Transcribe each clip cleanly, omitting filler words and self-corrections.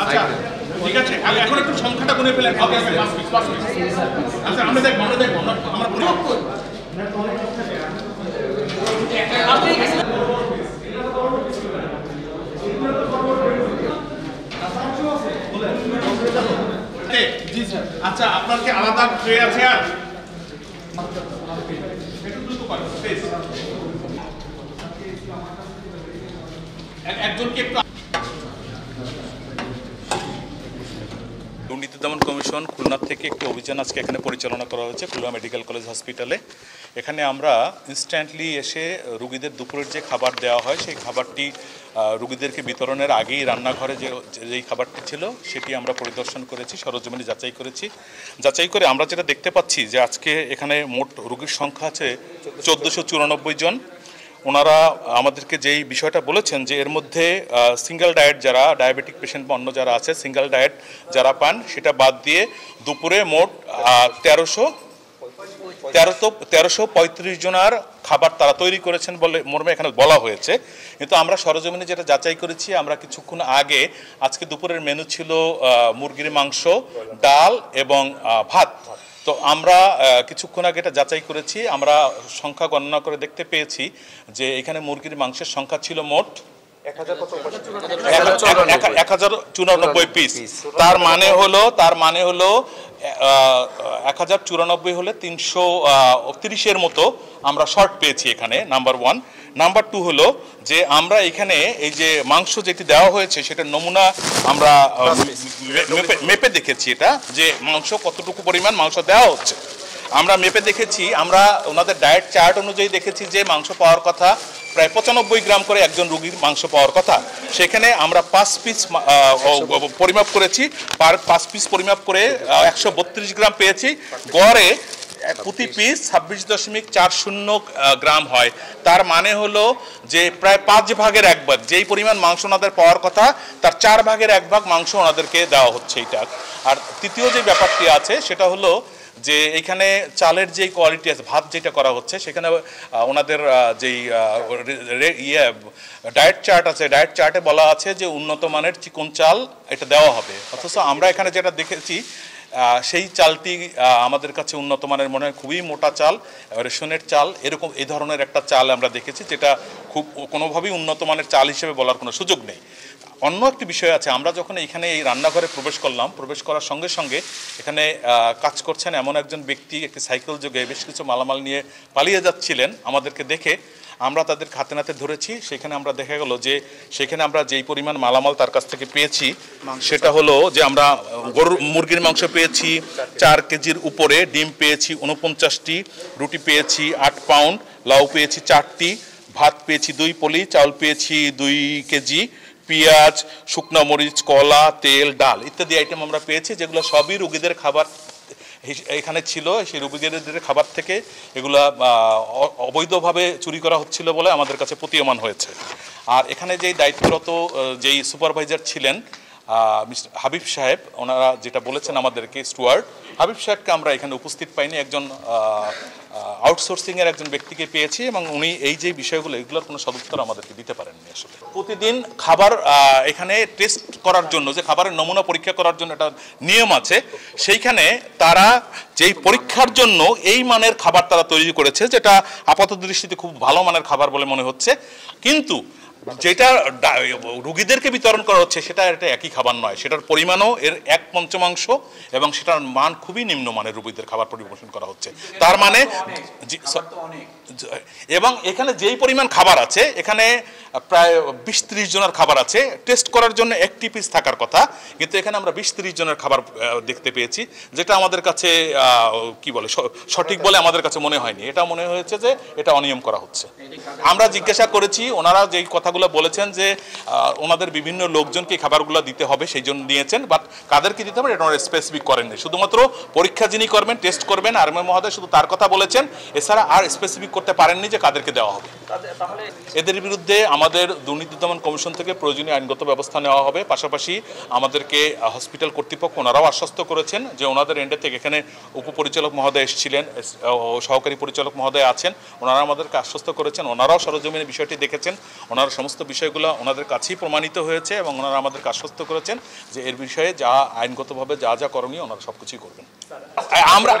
আচ্ছা ঠিক আছে, এখন একটু সংখ্যাটা গুনে ফেলেন। আচ্ছা আমরা দেখবো আমরা পরিমাপ করব। আচ্ছা আপনার কি আলাদা ট্রে আছে? আর একটু দ্রুত করেন প্লিজ। একজনকে একটু দুর্নীতি দমন কমিশন খুলনা থেকে একটি অভিযান আজকে এখানে পরিচালনা করা হয়েছে খুলনা মেডিকেল কলেজ হসপিটালে। এখানে আমরা ইনস্ট্যান্টলি এসে রুগীদের দুপুরের যে খাবার দেওয়া হয় সেই খাবারটি রুগীদেরকে বিতরণের আগেই রান্নাঘরে যেই খাবারটি ছিল সেটি আমরা পরিদর্শন করেছি, সরজমিনে যাচাই করেছি। যাচাই করে আমরা যেটা দেখতে পাচ্ছি যে আজকে এখানে মোট রুগীর সংখ্যা আছে 1494 জন। ওনারা আমাদেরকে যেই বিষয়টা বলেছেন যে এর মধ্যে সিঙ্গেল ডায়েট যারা ডায়াবেটিক পেশেন্ট বা অন্য যারা আছে সিঙ্গেল ডায়েট যারা পান সেটা বাদ দিয়ে দুপুরে মোট 1335 জনার খাবার তারা তৈরি করেছেন বলে মর্মে এখানে বলা হয়েছে। কিন্তু আমরা সরজমিনে যেটা যাচাই করেছি, আমরা কিছুক্ষণ আগে আজকে দুপুরের মেনু ছিল মুরগির মাংস, ডাল এবং ভাত। তো আমরা কিছুক্ষণ আগে এটা যাচাই করেছি, আমরা সংখ্যা গণনা করে দেখতে পেয়েছি যে এখানে মুরগির মাংসের সংখ্যা ছিল মোট 1094 পিস। তার মানে হলো 1094 হলে 330-এর মতো আমরা শর্ট পেয়েছি এখানে, নাম্বার 1। নাম্বার 2 হলো যে আমরা এখানে এই যে মাংস যেটি দেওয়া হয়েছে সেটা নমুনা আমরা মেপে দেখেছি, এটা যে মাংস কতটুকু পরিমাণ মাংস দেওয়া হচ্ছে আমরা মেপে দেখেছি। আমরা ওনাদের ডায়েট চার্ট অনুযায়ী দেখেছি যে মাংস পাওয়ার কথা প্রায় 95 গ্রাম করে একজন রোগীর মাংস পাওয়ার কথা। সেখানে আমরা 5 পিস পরিমাপ করেছি, 5 পিস পরিমাপ করে 132 গ্রাম পেয়েছি। গড়ে প্রতি পিস 26.40 গ্রাম হয়। তার মানে হলো যে প্রায় 5 ভাগের 1 ভাগ যেই পরিমাণ মাংস ওনাদের পাওয়ার কথা তার 4 ভাগের 1 ভাগ মাংস ওনাদেরকে দেওয়া হচ্ছে এটা। আর তৃতীয় যে ব্যাপারটি আছে সেটা হলো যে এখানে চালের যেই কোয়ালিটি আছে, ভাত যেটা করা হচ্ছে সেখানে ওনাদের যেই ডায়েট চার্ট আছে, ডায়েট চার্টে বলা আছে যে উন্নত মানের চিকন চাল এটা দেওয়া হবে। অথচ আমরা এখানে যেটা দেখেছি সেই চালটি আমাদের কাছে উন্নত মানের মনে হয়, খুবই মোটা চাল, রেশনের চাল, এরকম এই ধরনের একটা চাল আমরা দেখেছি যেটা খুব কোনোভাবেই উন্নত মানের চাল হিসেবে বলার কোনো সুযোগ নেই। অন্য একটি বিষয় আছে, আমরা যখন এখানে এই রান্নাঘরে প্রবেশ করলাম, প্রবেশ করার সঙ্গে সঙ্গে এখানে কাজ করছেন এমন একজন ব্যক্তি একটি সাইকেল যোগে বেশ কিছু মালামাল নিয়ে পালিয়ে যাচ্ছিলেন। আমাদেরকে দেখে আমরা তাদের হাতে নাতে ধরেছি। সেখানে আমরা দেখা গেল যে সেখানে আমরা যেই পরিমাণ মালামাল তার কাছ থেকে পেয়েছি সেটা হলো যে আমরা মুরগির মাংস পেয়েছি 4 কেজির উপরে, ডিম পেয়েছি 49টি, রুটি পেয়েছি 8 পাউন্ড, লাউ পেয়েছি 4টি, ভাত পেয়েছি 2 পলি, চাউল পেয়েছি 2 কেজি, পেঁয়াজ, শুকনো মরিচ, কলা, তেল, ডাল ইত্যাদি আইটেম আমরা পেয়েছি, যেগুলো সবই রোগীদের খাবার এখানে ছিল। সেই রোগীদের খাবার থেকে এগুলা অবৈধভাবে চুরি করা হচ্ছিল বলে আমাদের কাছে প্রতীয়মান হয়েছে। আর এখানে যেই দায়িত্বরত যেই সুপারভাইজার ছিলেন মিস্টার হাবিব সাহেব, ওনারা যেটা বলেছেন আমাদেরকে, স্টুয়ার্ড হাবিব সাহেবকে আমরা এখানে উপস্থিত পাইনি, একজন আউটসোর্সিংয়ের একজন ব্যক্তিকে পেয়েছি এবং উনি এই যে বিষয়গুলো এগুলোর কোনো সদুত্তর আমাদেরকে দিতে পারেননি। আসলে প্রতিদিন খাবার এখানে টেস্ট করার জন্য, যে খাবারের নমুনা পরীক্ষা করার জন্য একটা নিয়ম আছে, সেইখানে তারা যেই পরীক্ষার জন্য এই মানের খাবার তারা তৈরি করেছে, যেটা আপাত দৃষ্টিতে খুব ভালো মানের খাবার বলে মনে হচ্ছে, কিন্তু যেটা রোগীদেরকে বিতরণ করা হচ্ছে সেটা এটা একই খাবার নয়, সেটার পরিমাণও এর 1/5 এবং সেটার মান খুবই নিম্নমানের রোগীদের খাবার পরিবেশন করা হচ্ছে। তার মানে এবং এখানে যেই পরিমাণ খাবার আছে, এখানে প্রায় 20-30 জনের খাবার আছে, টেস্ট করার জন্য একটি পিস থাকার কথা, কিন্তু এখানে আমরা 20-30 জনের খাবার দেখতে পেয়েছি, যেটা আমাদের কাছে কি বলে সঠিক বলে আমাদের কাছে মনে হয়নি। এটা মনে হয়েছে যে এটা অনিয়ম করা হচ্ছে। আমরা জিজ্ঞাসা করেছি, ওনারা যেই কথাগুলো বলেছেন যে ওনাদের বিভিন্ন লোকজনকে খাবারগুলো দিতে হবে সেই জন্য নিয়েছেন, বাট কাদেরকে দিতে হবে এটা ওনারা স্পেসিফিক করেননি। শুধুমাত্র পরীক্ষা যিনি করবেন, টেস্ট করবেন, আরএমএ মহোদয় শুধু তার কথা বলেছেন, এছাড়া আর স্পেসিফিক করতে পারেননি যে কাদেরকে দেওয়া হবে। এদের বিরুদ্ধে আমাদের দুর্নীতি দমন কমিশন থেকে প্রয়োজনীয় আইনগত ব্যবস্থা নেওয়া হবে। পাশাপাশি আমাদেরকে হসপিটাল কর্তৃপক্ষ ওনারাও আশ্বস্ত করেছেন যে ওনাদের এন্ডে থেকে এখানে উপপরিচালক মহোদয় এসেছিলেন, সহকারী পরিচালক মহোদয় আছেন, ওনারা আমাদেরকে আশ্বস্ত করেছেন, ওনারাও সরজমিনে বিষয়টি দেখেছেন, ওনারা সমস্ত বিষয়গুলো ওনাদের কাছেই প্রমাণিত হয়েছে এবং ওনারা আমাদেরকে আশ্বস্ত করেছেন যে এর বিষয়ে যা আইনগতভাবে যা যা করণীয় ওনারা সবকিছুই করবেন। আমরা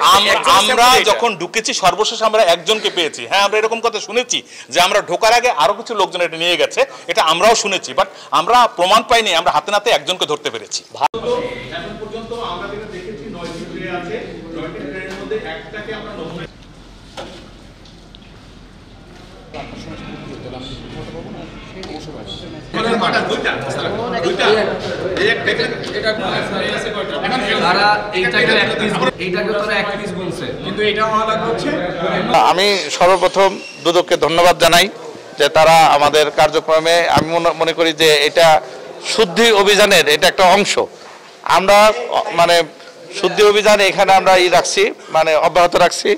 যখন ঢুকেছি সর্বশেষ আমরা একজনকে পেয়েছি। হ্যাঁ, আমরা এরকম কথা শুনেছি যে আমরা ঢোকার আগে আরো কিছু লোকজন এটা নিয়ে গেছে, এটা আমরাও শুনেছি, বাট আমরা প্রমাণ পাইনি, আমরা হাতে নাতে একজনকে ধরতে পেরেছি। এখন পর্যন্ত আমরা যেটা দেখেছি 9টি ট্রে আছে, 9টি ট্রের মধ্যে একটাকে আমরা নমুনা আমি সর্বপ্রথম দুদককে ধন্যবাদ জানাই যে তারা আমাদের কার্যক্রমে, আমি মনে করি যে এটা শুদ্ধি অভিযানের এটা একটা অংশ। আমরা মানে শুদ্ধি অভিযান এখানে আমরা রাখছি, মানে অব্যাহত রাখছি,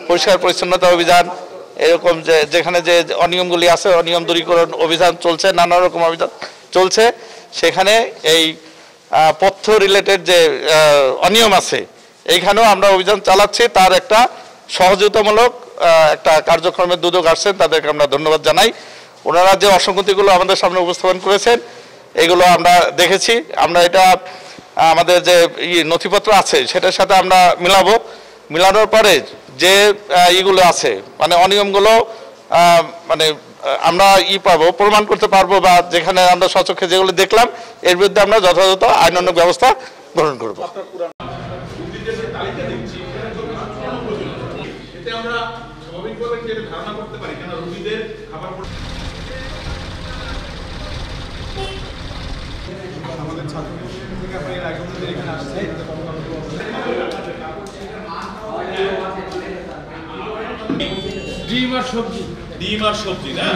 পরিষ্কার পরিচ্ছন্নতা অভিযান, এরকম যে যেখানে যে অনিয়মগুলি আছে অনিয়ম দূরীকরণ অভিযান চলছে, নানা রকম অভিযান চলছে। সেখানে এই পথ্য রিলেটেড যে অনিয়ম আছে এইখানেও আমরা অভিযান চালাচ্ছি। তার একটা সহযোগিতামূলক একটা কার্যক্রমের দুদক আসছেন, তাদেরকে আমরা ধন্যবাদ জানাই। ওনারা যে অসঙ্গতিগুলো আমাদের সামনে উপস্থাপন করেছেন এগুলো আমরা দেখেছি। আমরা এটা আমাদের যে নথিপত্র আছে সেটার সাথে আমরা মিলানোর পরে যে ইগুলো আছে মানে অনিয়মগুলো মানে আমরা পাবো, প্রমাণ করতে পারবো, বা যেখানে আমরা সচক্ষে যেগুলো দেখলাম এর বিরুদ্ধে আমরা যথাযথ আইনানুগ ব্যবস্থা গ্রহণ করব। আমরা স্বাভাবিকভাবে ধারণা করতে পারি কেন রোগীদের খাবার আমাদের ছাত্র থেকে আমরা এর আগে এখানে আসছি। ডিম আর সবজি না?